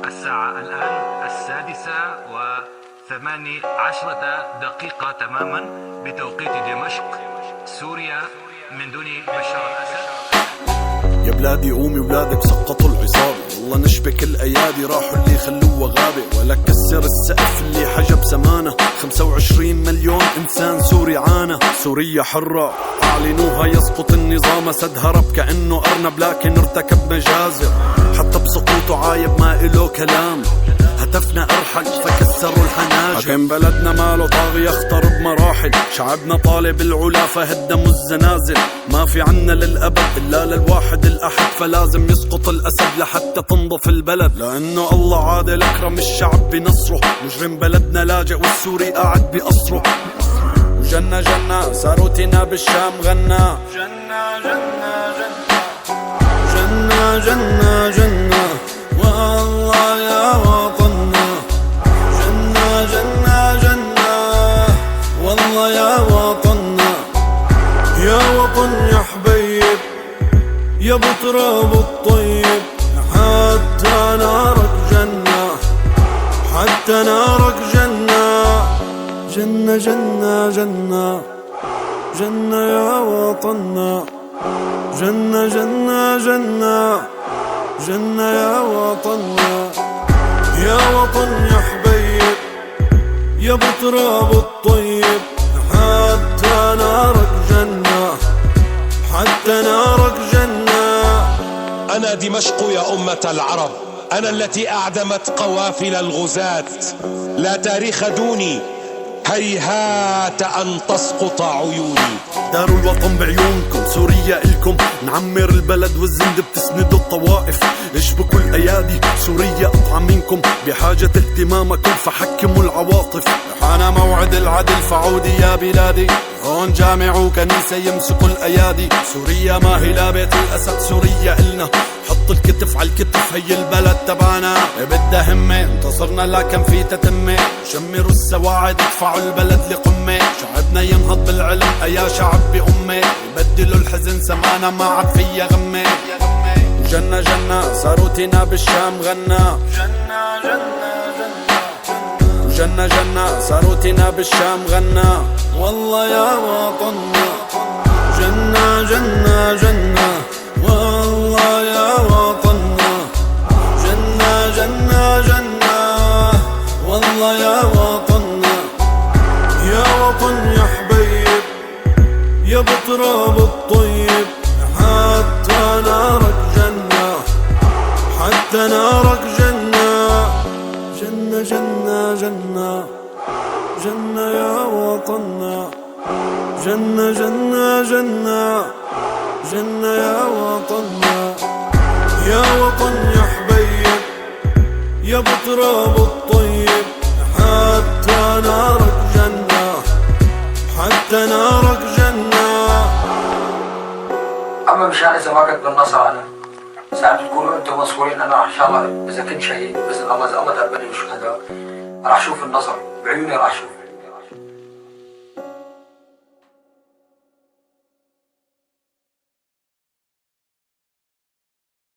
الساعة الآن 6:18 تماما بتوقيت دمشق سوريا من دون بشار الأسد. يا بلادي قومي ولادك سقطوا العصابة، والله نشبك الأيادي راحوا اللي خلوه غابة، ولا كسر السقف اللي حجب سمانة. 25 مليون إنسان سوري عانى. سوريا حرة أعلنوها يسقط النظام، سد هرب كأنه أرنب لكن ارتكب مجازر، حتى بسقوطه عايب ما إله كلام. هتفنا أرحل فكسروا الحناجر، حكم بلدنا ماله طاغي يخطر بمراحل، شعبنا طالب العلا فهدموا الزنازل. ما في عنا للأبد إلا للواحد الأحد، فلازم يسقط الأسد لحتى تنضف البلد، لأنه الله عادل أكرم الشعب بنصره. مجرم بلدنا لاجئ والسوري قاعد بقصره. وجنة جنة ساروتنا بالشام غنى، جنة جنة جنة جنة جنة والله يا وطننا. جنة جنة جنة والله يا وطننا. يا وطن يا حبيب يا بتراب الطيب، حتى نارك جنة، حتى نارك جنة. جنة جنة جنة جنة يا وطننا. جنة جنة جنة جنة يا وطننا. يا وطن يا حبيب يا بتراب الطيب، حتى نارك جنة، حتى نارك جنة. أنا دمشق يا أمة العرب، أنا التي أعدمت قوافل الغزاة. لا تاريخ دوني، هيهات أن تسقط عيوني. دار الوطن بعيونكم، سوريا إلكم. نعمر البلد والزند بتسندوا الطوائف، اشبكوا الأيادي، سوريا قطعة منكم بحاجة اهتمامكم فحكموا العواطف. حان موعد العدل فعودي يا بلادي، هون جامع وكنيسة يمسكوا الأيادي. سوريا ما هي لا بيت الأسد، سوريا إلنا. حط الكتف على الكتف، هي البلد تبعنا. بدها همة انتصرنا لكن في تتمة، شمروا السواعد ادفعوا البلد لقمة. شعبنا ينهض بالعلم يا شعب بأمة، يبدلوا الحزن سمانة ما عاد فيها غمة. جنة جنة ساروتنا بالشام غنى، جنة جنة جنة جنة ساروتنا بالشام غنى والله يا وطننا. جنة جنة جنة والله يا وطننا. جنة جنة جنة والله يا وطننا. يا وطن يا حبيب يا بتراب الطيب، حتى نارك جنة، حتى نارك جنة. جنة جنة جنة جنة يا وطننا. جنة جنة جنة جنة يا وطننا. يا وطن يا حبيب يا بتراب الطيب، حتى نارك جنة، حتى نارك جنة. أما مشان إذا ما كنت بالنصر أنا ساعات تكونوا أنتم مسؤولين. أنا إن شاء الله إذا كنت شهيد بإذن الله، إذا الله دربني بالشهداء راح أشوف النصر بعيوني، راح أشوف.